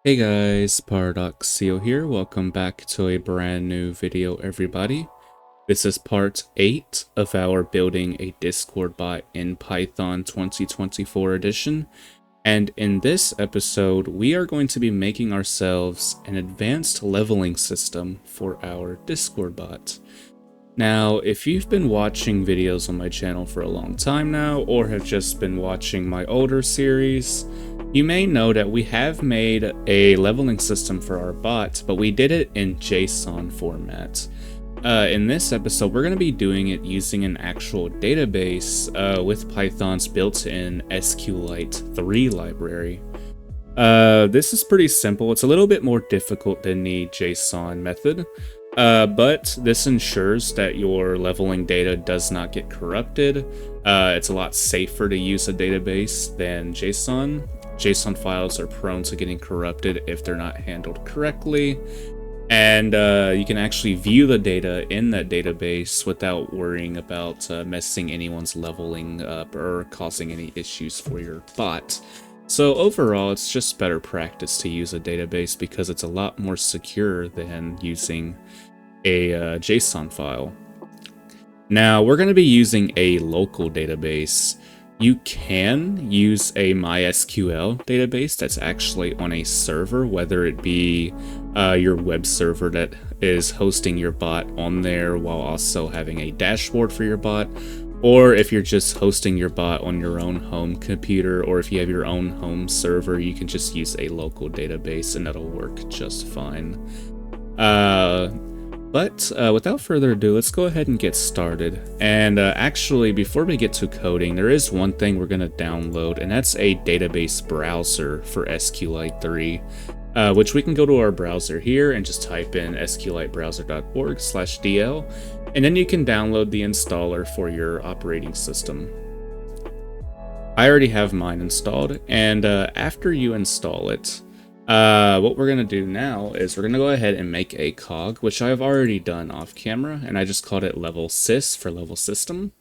Hey guys, Paradoxio here. Welcome back to a brand new video, everybody. This is part 8 of our building a Discord bot in Python 2024 edition. And in this episode, we are going to be making ourselves an advanced leveling system for our Discord bot. Now, if you've been watching videos on my channel for a long time now, or have just been watching my older series, you may know that we have made a leveling system for our bot, but we did it in JSON format. In this episode, we're going to be doing it using an actual database with Python's built-in SQLite 3 library. This is pretty simple. It's a little bit more difficult than the JSON method, but this ensures that your leveling data does not get corrupted. It's a lot safer to use a database than JSON. JSON files are prone to getting corrupted if they're not handled correctly, and you can actually view the data in that database without worrying about messing anyone's leveling up or causing any issues for your bot. So overall, it's just better practice to use a database because it's a lot more secure than using a JSON file. Now, we're going to be using a local database. You can use a MySQL database that's actually on a server, whether it be your web server that is hosting your bot on there while also having a dashboard for your bot, or if you're just hosting your bot on your own home computer, or if you have your own home server, you can just use a local database and that'll work just fine. But without further ado, let's go ahead and get started. And actually, before we get to coding, there is one thing we're going to download, and that's a database browser for SQLite 3, which we can go to our browser here and just type in sqlitebrowser.org/dl, and then you can download the installer for your operating system. I already have mine installed, and after you install it, what we're going to do now is we're going to go ahead and make a cog, which I've already done off camera, and I just called it level sys for level system.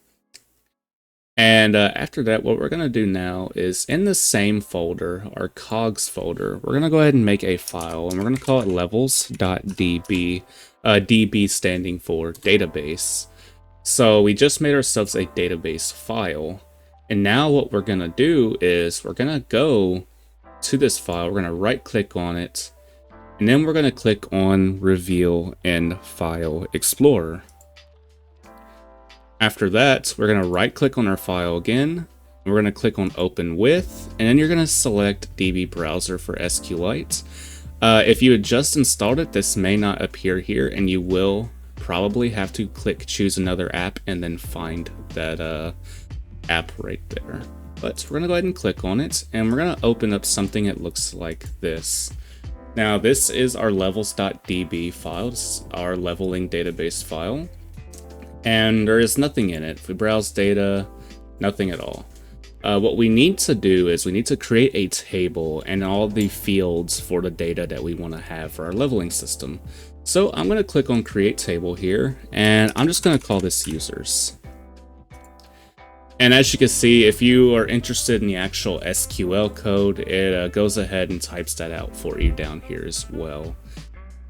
And after that, what we're going to do now is in the same folder, our cogs folder, we're going to go ahead and make a file, and we're going to call it levels.db, db standing for database. So we just made ourselves a database file, and now what we're going to do is we're going to go to this file, we're going to right click on it, and then we're going to click on Reveal in File Explorer. After that, we're going to right click on our file again, and we're going to click on Open With, and then you're going to select DB Browser for SQLite. If you had just installed it, this may not appear here, and you will probably have to choose another app and then find that app right there. But we're going to go ahead and click on it, and we're going to open up something that looks like this. Now, this is our levels.db file. This is our leveling database file, and there is nothing in it. If we browse data, nothing at all. What we need to do is we need to create a table and all the fields for the data that we want to have for our leveling system. So I'm going to click on Create Table here, and I'm just going to call this Users. And as you can see, if you are interested in the actual SQL code, it goes ahead and types that out for you down here as well.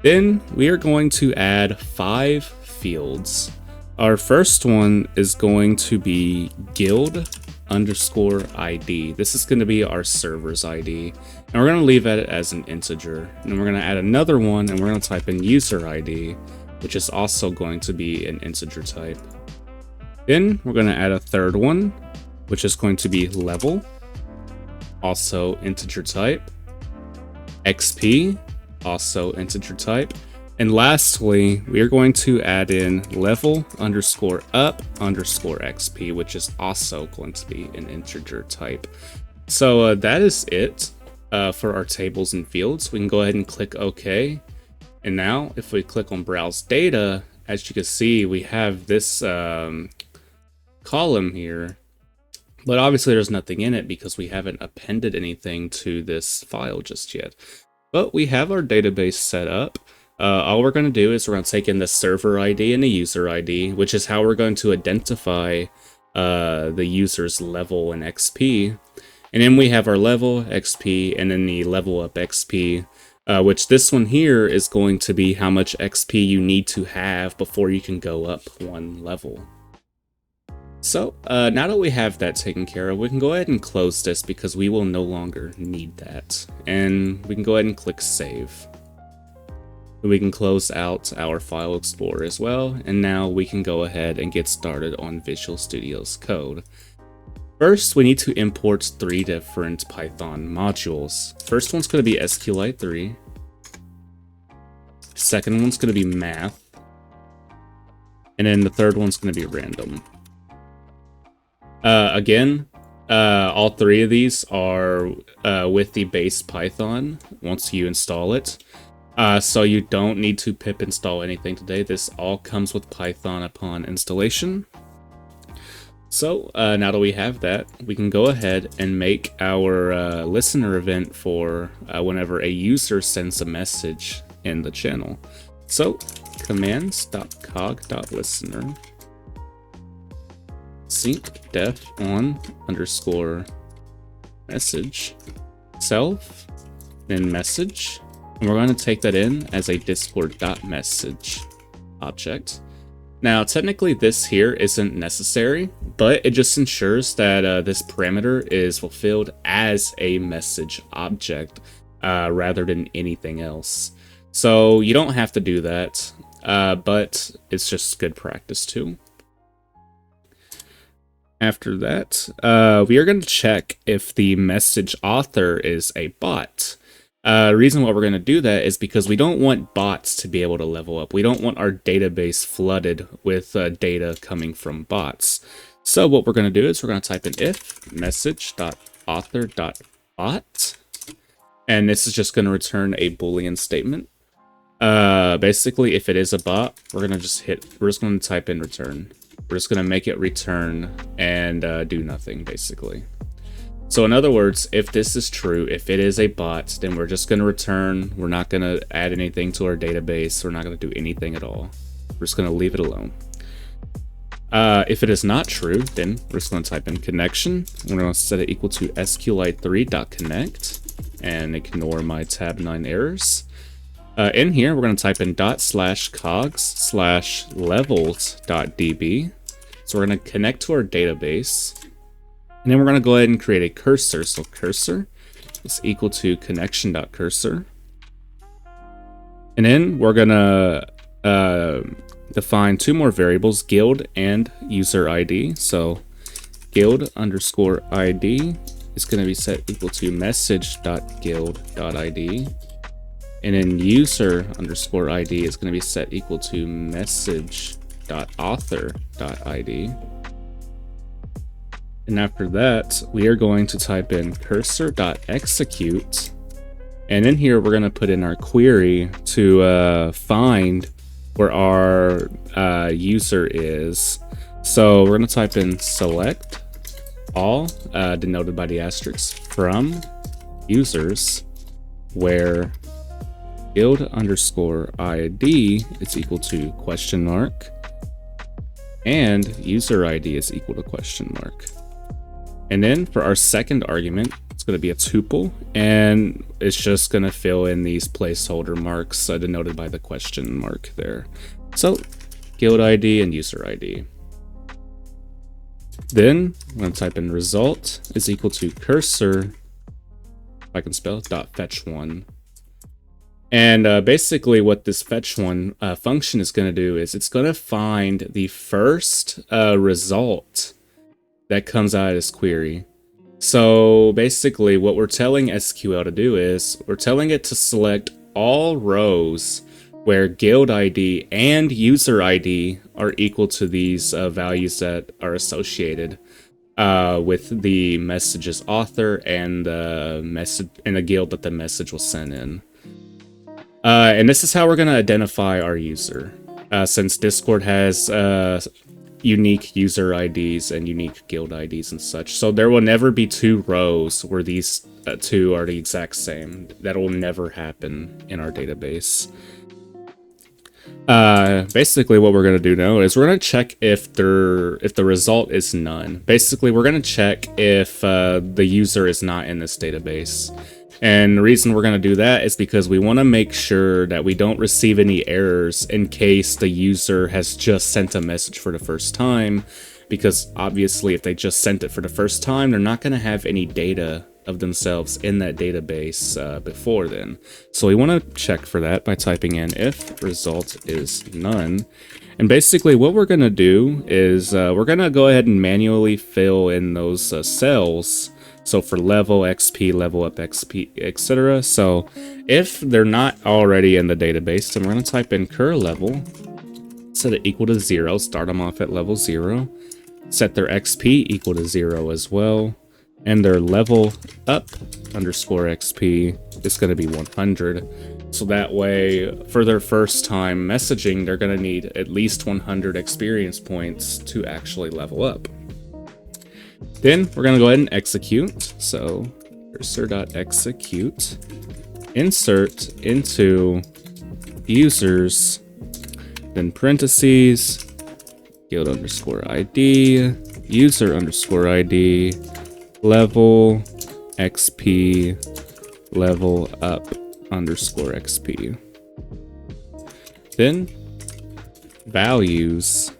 Then we are going to add 5 fields. Our first one is going to be guild_ID. This is going to be our server's ID. And we're going to leave it as an integer. And then we're going to add another one, and we're going to type in user ID, which is also going to be an integer type. Then we're going to add a third one, which is going to be level, also integer type, XP, also integer type, and lastly, we are going to add in level_up_XP, which is also going to be an integer type. So that is it for our tables and fields. We can go ahead and click OK. And now if we click on Browse Data, as you can see, we have this column here, but obviously there's nothing in it because we haven't appended anything to this file just yet. But we have our database set up. All we're going to do is we're going to take in the server ID and the user ID, which is how we're going to identify the user's level and XP. And then we have our level XP and then the level up XP. which this one here is going to be how much XP you need to have before you can go up one level. So now that we have that taken care of, we can go ahead and close this because we will no longer need that. And we can go ahead and click save. We can close out our file explorer as well, and now we can go ahead and get started on Visual Studio's code. First, we need to import 3 different Python modules. First one's going to be SQLite 3. Second one's going to be math. And then the third one's going to be random. Again, all 3 of these are with the base Python once you install it. So you don't need to pip install anything today. This all comes with Python upon installation. So now that we have that, we can go ahead and make our listener event for whenever a user sends a message in the channel. So commands.cog.listener sync def on underscore message self, then message. And we're going to take that in as a discord.message object. Now, technically this here isn't necessary, but it just ensures that this parameter is fulfilled as a message object rather than anything else. So you don't have to do that, but it's just good practice too. After that, we are going to check if the message author is a bot. The reason why we're going to do that is because we don't want bots to be able to level up. We don't want our database flooded with data coming from bots. So what we're going to do is we're going to type in if message.author.bot. And this is just going to return a Boolean statement. Basically, if it is a bot, we're going to type in return. We're just going to make it return and do nothing, basically. So in other words, if this is true, if it is a bot, then we're just going to return. We're not going to add anything to our database. We're not going to do anything at all. We're just going to leave it alone. If it is not true, then we're just going to type in connection. We're going to set it equal to sqlite3.connect and ignore my tab 9 errors. In here, we're going to type in ./cogs/levels.db. So we're going to connect to our database. And then we're going to go ahead and create a cursor. So cursor is equal to connection.cursor. And then we're going to define 2 more variables, guild and user ID. So guild underscore ID is going to be set equal to message.guild.id. And then user underscore ID is going to be set equal to message.author.id. And after that, we are going to type in cursor.execute. And in here, we're going to put in our query to find where our user is. So we're going to type in select all, denoted by the asterisk, from users, where guild underscore ID is equal to question mark, and user ID is equal to question mark. And then for our second argument, it's going to be a tuple, and it's just going to fill in these placeholder marks denoted by the question mark there. So guild ID and user ID. Then I'm going to type in result is equal to cursor, if I can spell it, .fetch1. And basically what this fetch1 function is going to do is it's going to find the first result that comes out of this query. So basically what we're telling SQL to do is we're telling it to select all rows where guild ID and user ID are equal to these values that are associated with the message's author and the message and the guild that the message was sent in. And this is how we're going to identify our user, since Discord has unique user IDs and unique guild IDs and such. So there will never be 2 rows where these 2 are the exact same. That will never happen in our database. Basically what we're going to do now is we're going to check if the result is none. Basically we're going to check if the user is not in this database. And the reason we're going to do that is because we want to make sure that we don't receive any errors in case the user has just sent a message for the first time. Because obviously if they just sent it for the first time, they're not going to have any data of themselves in that database before then. So we want to check for that by typing in if result is none. And basically what we're going to do is we're going to go ahead and manually fill in those cells. So for level, XP, level up, XP, etc. So if they're not already in the database, then we're going to type in cur level, set it equal to 0, start them off at level 0, set their XP equal to 0 as well, and their level up underscore XP is going to be 100. So that way, for their first time messaging, they're going to need at least 100 experience points to actually level up. Then we're going to go ahead and execute. So cursor.execute, insert into users, then parentheses, guild underscore ID, user underscore ID, level, XP, level up underscore XP. Then values.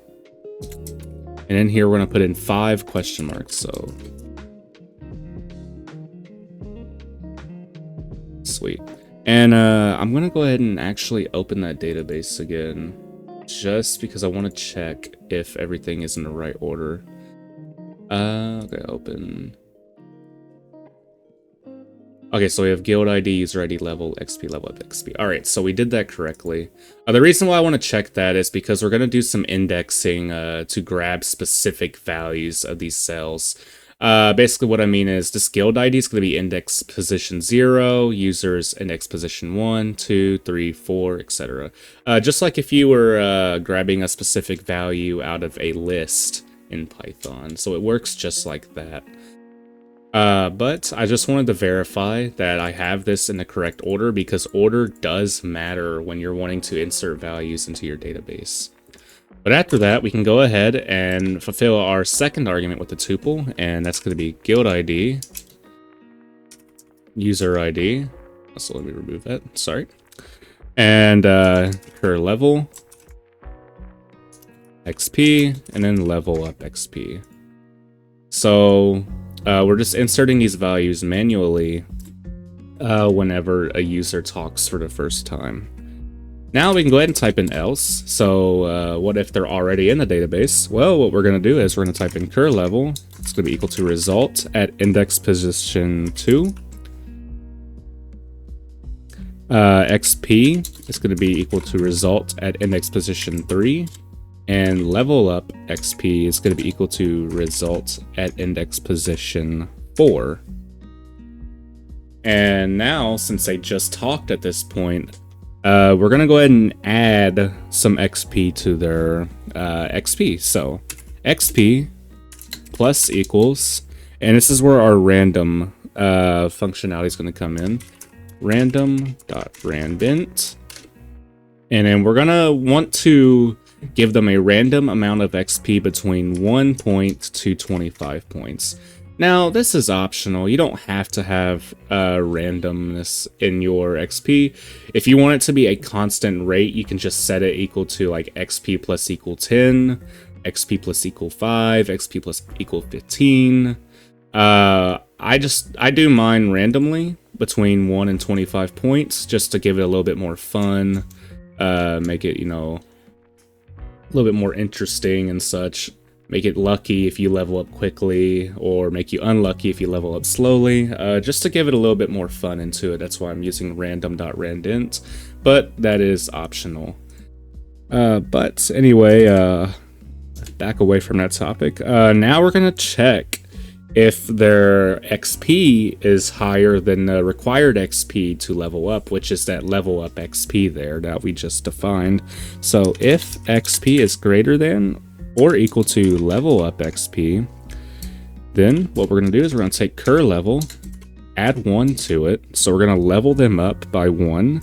And in here, we're going to put in 5 question marks. So sweet. And I'm going to go ahead and actually open that database again, just because I want to check if everything is in the right order. Okay, open. Okay, so we have guild ID, user ID, level, XP, level up, XP. All right, so we did that correctly. The reason why I want to check that is because we're going to do some indexing to grab specific values of these cells. Basically what I mean is this guild ID is going to be index position 0, users index position 1, 2, 3, 4, etc. Just like if you were grabbing a specific value out of a list in Python. So it works just like that. But I just wanted to verify that I have this in the correct order, because order does matter when you're wanting to insert values into your database. But after that, we can go ahead and fulfill our second argument with the tuple, and that's going to be guild ID, user ID. So let me remove that, sorry. And cur level, XP, and then level up XP. So we're just inserting these values manually whenever a user talks for the first time. Now we can go ahead and type in else. So what if they're already in the database? Well, what we're going to do is we're going to type in cur level. It's going to be equal to result at index position 2. XP is going to be equal to result at index position 3. And level up XP is going to be equal to result at index position 4. And now, since they just talked at this point, we're going to go ahead and add some XP to their XP. So XP plus equals, and this is where our random functionality is going to come in. Random.randint. And then we're going to want to give them a random amount of XP between 1 point to 25 points. Now, this is optional. You don't have to have randomness in your XP. If you want it to be a constant rate, you can just set it equal to like XP plus equal 10, XP plus equal 5, XP plus equal 15. I do mine randomly between 1 and 25 points just to give it a little bit more fun, make it, you know, a little bit more interesting and such. Make it lucky if you level up quickly, or make you unlucky if you level up slowly, just to give it a little bit more fun into it. That's why I'm using random.randint, but that is optional. But anyway, back away from that topic. Now we're going to check if their XP is higher than the required XP to level up, which is that level up XP there that we just defined. So if XP is greater than or equal to level up XP, then what we're going to do is we're going to take cur level, add 1 to it. So we're going to level them up by 1.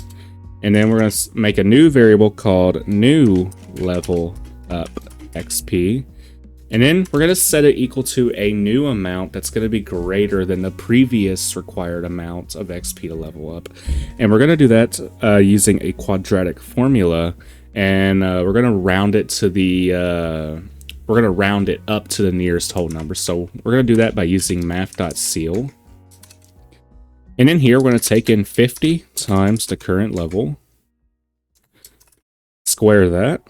And then we're going to make a new variable called new level up XP. And then we're going to set it equal to a new amount that's going to be greater than the previous required amount of XP to level up. And we're going to do that using a quadratic formula. And we're going to round it to the... we're going to round it up to the nearest whole number. So we're going to do that by using math.ceil. And in here, we're going to take in 50 times the current level. Square that.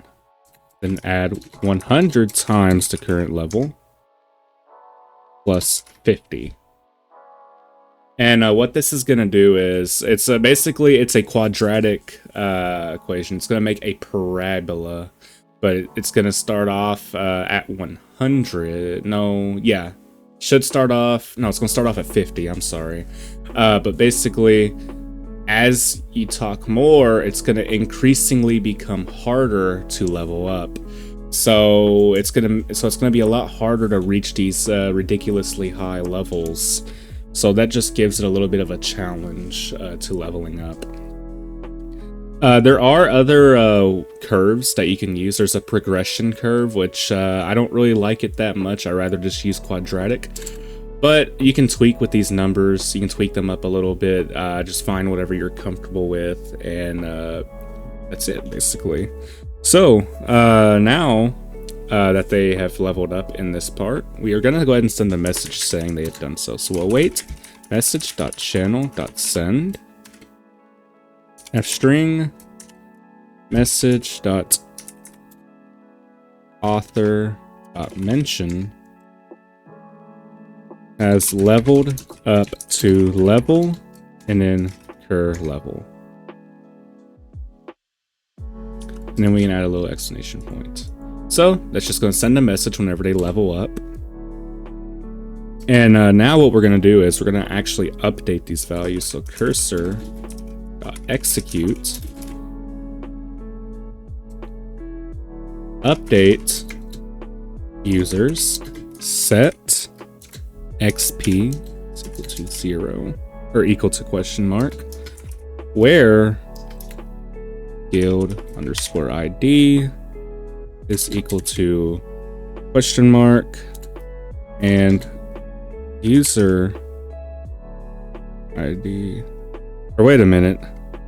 Then add 100 times the current level plus 50. And what this is going to do is, it's basically, it's a quadratic equation. It's going to make a parabola, but it's going to start off at 100. No, yeah. Should start off, no, it's going to start off at 50, I'm sorry. But basically, as you talk more, it's going to increasingly become harder to level up. So it's going to be a lot harder to reach these ridiculously high levels. So that just gives it a little bit of a challenge to leveling up. There are other curves that you can use. There's a progression curve, which I don't really like it that much. I'd rather just use quadratic. But you can tweak with these numbers. You can tweak them up a little bit. Just find whatever you're comfortable with. And that's it, basically. So now that they have leveled up in this part, we are going to go ahead and send a message saying they have done so. So we'll wait message.channel.send fstring message.author.mention has leveled up to level and then cur level. And then we can add a little exclamation point. So that's just going to send a message whenever they level up. And now what we're going to do is we're going to actually update these values. So cursor.execute update users set XP is equal to 0 or equal to question mark where guild_ID is equal to question mark and user ID, or wait a minute,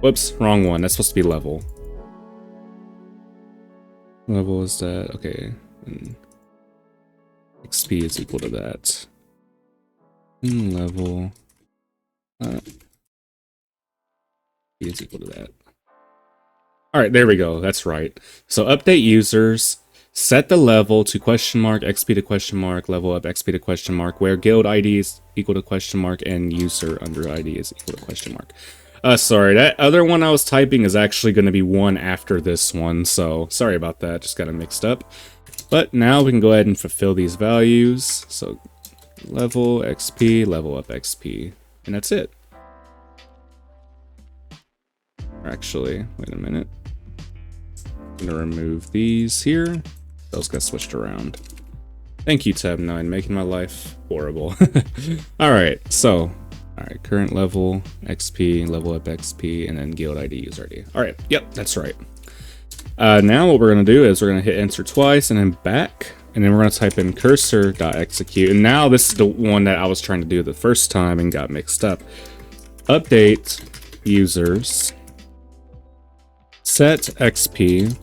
whoops, wrong one. That's supposed to be level. Level is that, okay, and XP is equal to that. And level is equal to that. All right, there we go. That's right. So update users, set the level to question mark, XP to question mark, level up XP to question mark, where guild ID is equal to question mark and user under ID is equal to question mark. Sorry, that other one I was typing is actually going to be one after this one. So sorry about that. Just got it mixed up. But now we can go ahead and fulfill these values. So level XP, level up XP, and that's it. Actually, wait a minute. I'm gonna remove these here. Those got switched around. Thank you, tab 9, making my life horrible. Alright, so alright, current level, XP, level up XP, and then guild ID, user ID. Alright, yep, that's right. Now what we're gonna do is we're gonna hit enter twice and then back, and then we're gonna type in cursor.execute. And now this is the one that I was trying to do the first time and got mixed up. Update users set XP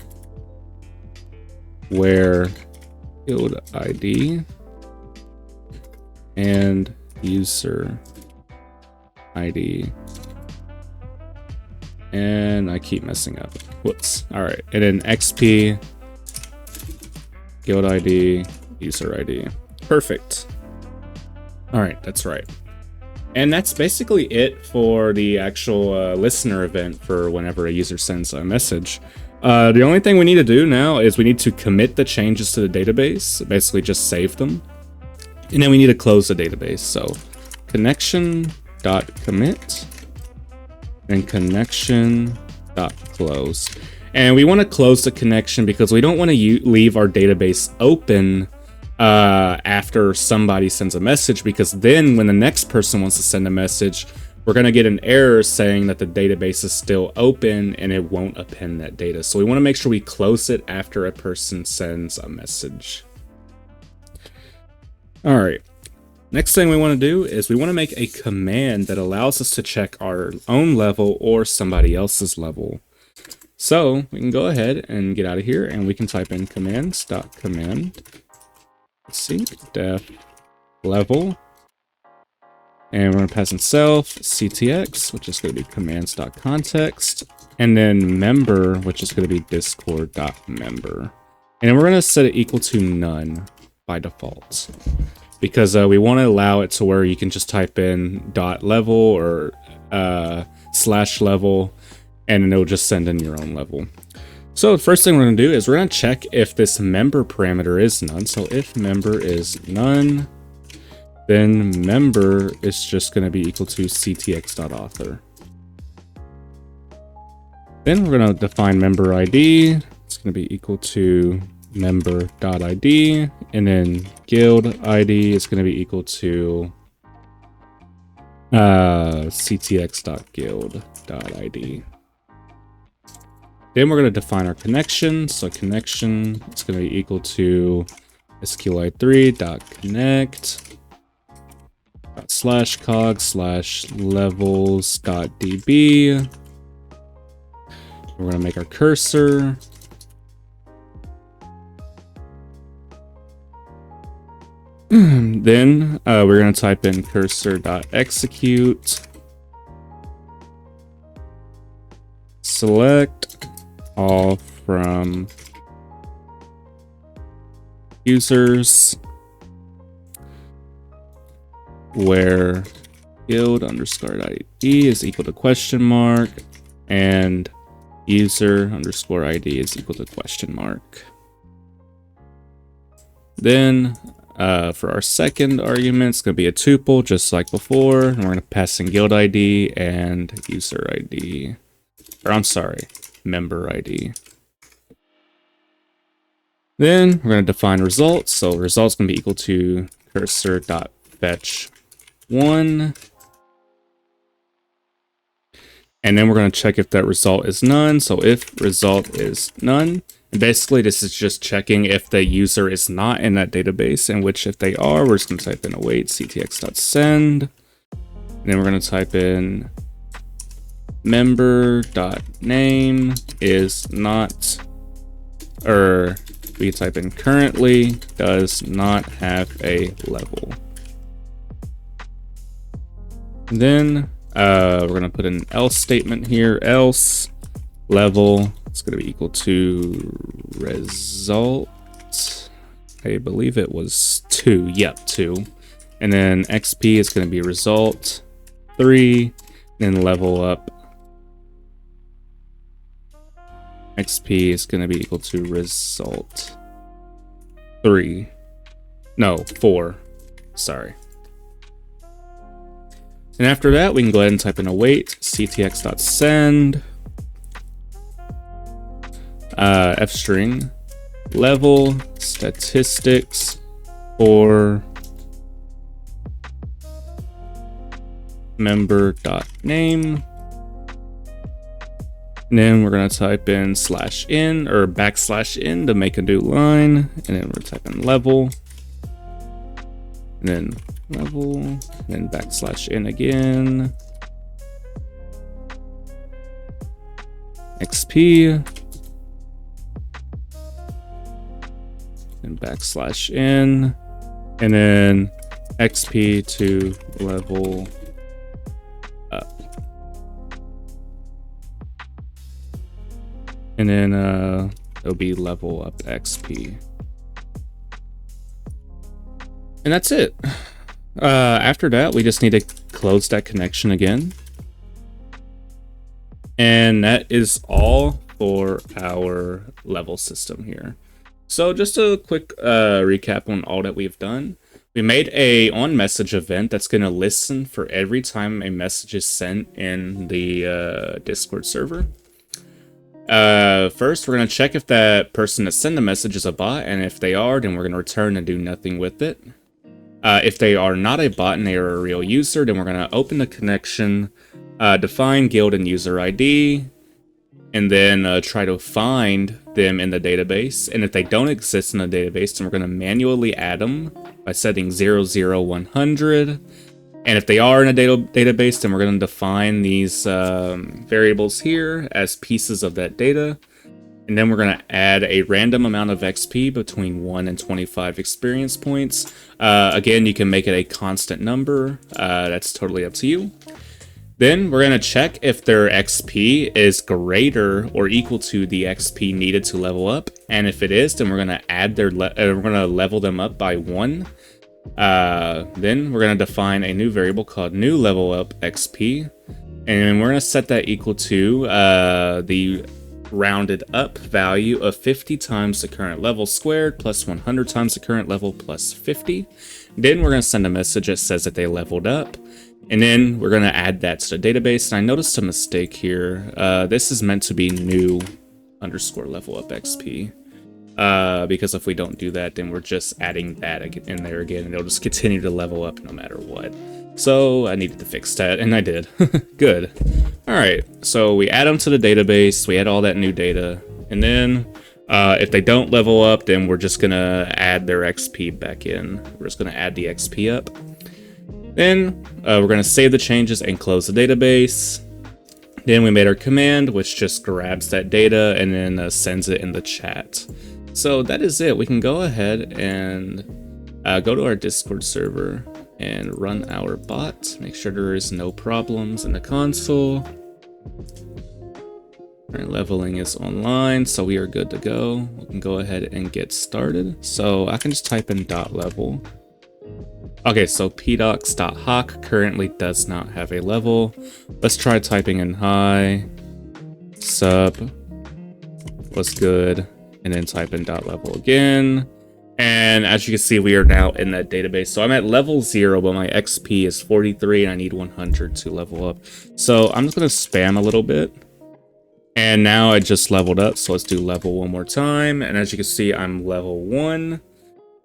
where guild ID and user ID, and I keep messing up. Whoops. All right, and then XP, guild ID, user ID. Perfect. All right, that's right. And that's basically it for the actual listener event for whenever a user sends a message. The only thing we need to do now is we need to commit the changes to the database, basically just save them. And then we need to close the database. So connection.commit and connection.close. And we want to close the connection because we don't want to leave our database open after somebody sends a message, because then when the next person wants to send a message, we're going to get an error saying that the database is still open and it won't append that data. So we want to make sure we close it after a person sends a message. All right. Next thing we want to do is we want to make a command that allows us to check our own level or somebody else's level. So we can go ahead and get out of here and we can type in commands.command. Let's see, def level. And we're going to pass in self ctx, which is going to be commands.context. And then member, which is going to be discord.member. And then we're going to set it equal to none by default. Because we want to allow it to where you can just type in .level or /level, and it'll just send in your own level. So the first thing we're going to do is we're going to check if this member parameter is none. So if member is none, then member is just going to be equal to ctx.author. Then we're going to define member ID. It's going to be equal to member.id, and then guild ID is going to be equal to ctx.guild.id. Then we're going to define our connection. So connection is going to be equal to sqli3.connect /cog/levels.db. We're going to make our cursor. Then we're going to type in cursor.execute. Select all from users where guild_id is equal to question mark and user_id is equal to question mark. Then for our second argument, it's going to be a tuple just like before, and we're going to pass in guild ID and user ID. Or I'm sorry, member ID. Then we're going to define results. So results going to be equal to cursor.fetch1. And then we're going to check if that result is none. So if result is none, and basically this is just checking if the user is not in that database, in which if they are, we're just going to type in await ctx.send. And then we're going to type in member.name is not, or we type in currently does not have a level. And then we're going to put an else statement here, else level, it's going to be equal to result. I believe it was 2. Yep, 2. And then XP is going to be result 3. Then level up. XP is going to be equal to result 3. No, 4. Sorry. And after that, we can go ahead and type in await ctx.send f-string level statistics for member.name. And then we're going to type in /n or \n to make a new line. And then we're typing level. And then level. And then \n again. XP. And \n. And then XP to level up. And then it'll be level up XP. And that's it. After that, we just need to close that connection again. And that is all for our level system here. So just a quick recap on all that we've done. We made a onMessage event that's going to listen for every time a message is sent in the Discord server. First, we're going to check if that person that sent the message is a bot, and if they are, then we're going to return and do nothing with it. If they are not a bot and they are a real user, then we're going to open the connection, define guild and user ID, and then try to find them in the database. And if they don't exist in the database, then we're going to manually add them by setting 0, 0, 100. And if they are in a database, then we're going to define these variables here as pieces of that data. And then we're going to add a random amount of XP between 1 and 25 experience points. Again, you can make it a constant number. That's totally up to you. Then we're going to check if their XP is greater or equal to the XP needed to level up. And if it is, then we're going to add we're going to level them up by 1. Then we're going to define a new variable called new level up XP. And we're going to set that equal to the rounded up value of 50 times the current level squared plus 100 times the current level plus 50. Then we're going to send a message that says that they leveled up. And then we're going to add that to the database. And I noticed a mistake here. This is meant to be new underscore level up XP. Because if we don't do that, then we're just adding that in there again, and it'll just continue to level up no matter what. So I needed to fix that, and I did. Good. All right, so we add them to the database, we add all that new data, and then if they don't level up, then we're just gonna add their XP back in. We're just gonna add the XP up. Then we're gonna save the changes and close the database. Then we made our command, which just grabs that data and then sends it in the chat. So that is it. We can go ahead and go to our Discord server and run our bot. Make sure there is no problems in the console. Our leveling is online, so we are good to go. We can go ahead and get started. So I can just type in .level. Okay, so pdocs.hawk currently does not have a level. Let's try typing in hi, sub, what's good, and then type in .level again. And as you can see, we are now in that database. So I'm at level 0, but my XP is 43 and I need 100 to level up. So I'm just gonna spam a little bit. And now I just leveled up, so let's do level one more time. And as you can see, I'm level 1.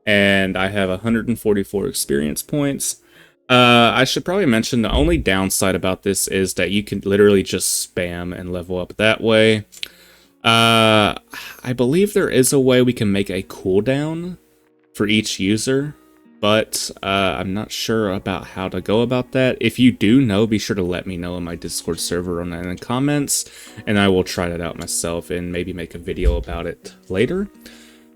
And I have 144 experience points. I should probably mention the only downside about this is that you can literally just spam and level up that way. I believe there is a way we can make a cooldown for each user, but I'm not sure about how to go about that. If you do know, be sure to let me know in my Discord server or in the comments, and I will try that out myself and maybe make a video about it later.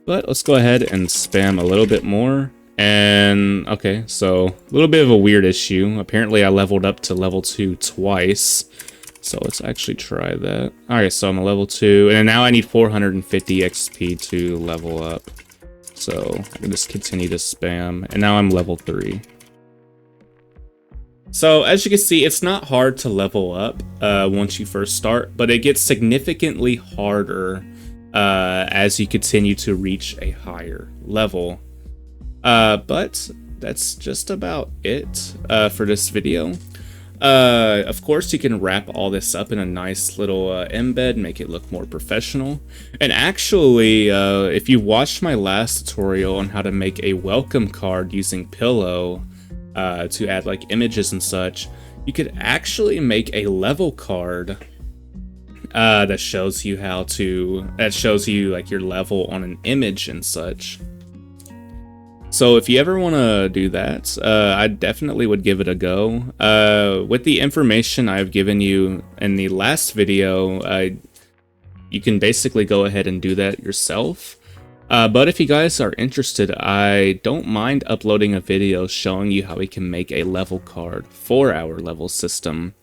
But let's go ahead and spam a little bit more. And okay, so a little bit of a weird issue. Apparently I leveled up to level 2 twice. So let's actually try that. Alright, so I'm a level 2, and now I need 450 XP to level up. So I can just continue to spam, and now I'm level 3. So as you can see, it's not hard to level up once you first start, but it gets significantly harder as you continue to reach a higher level. But that's just about it for this video. Of course, you can wrap all this up in a nice little embed, make it look more professional. And actually, if you watched my last tutorial on how to make a welcome card using Pillow to add like images and such, you could actually make a level card that shows you like your level on an image and such. So if you ever want to do that, I definitely would give it a go. With the information I've given you in the last video, you can basically go ahead and do that yourself. But if you guys are interested, I don't mind uploading a video showing you how we can make a level card for our level system.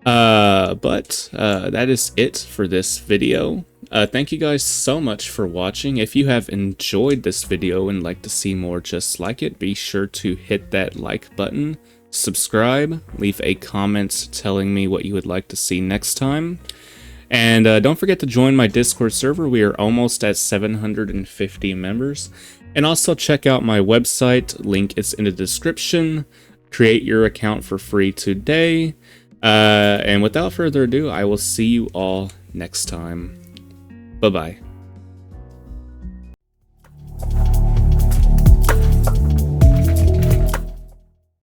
But that is it for this video. Thank you guys so much for watching. If you have enjoyed this video and like to see more just like it, be sure to hit that like button, subscribe, leave a comment telling me what you would like to see next time. And don't forget to join my Discord server. We are almost at 750 members. And also check out my website, link is in the description. Create your account for free today. And without further ado, I will see you all next time. Bye-bye.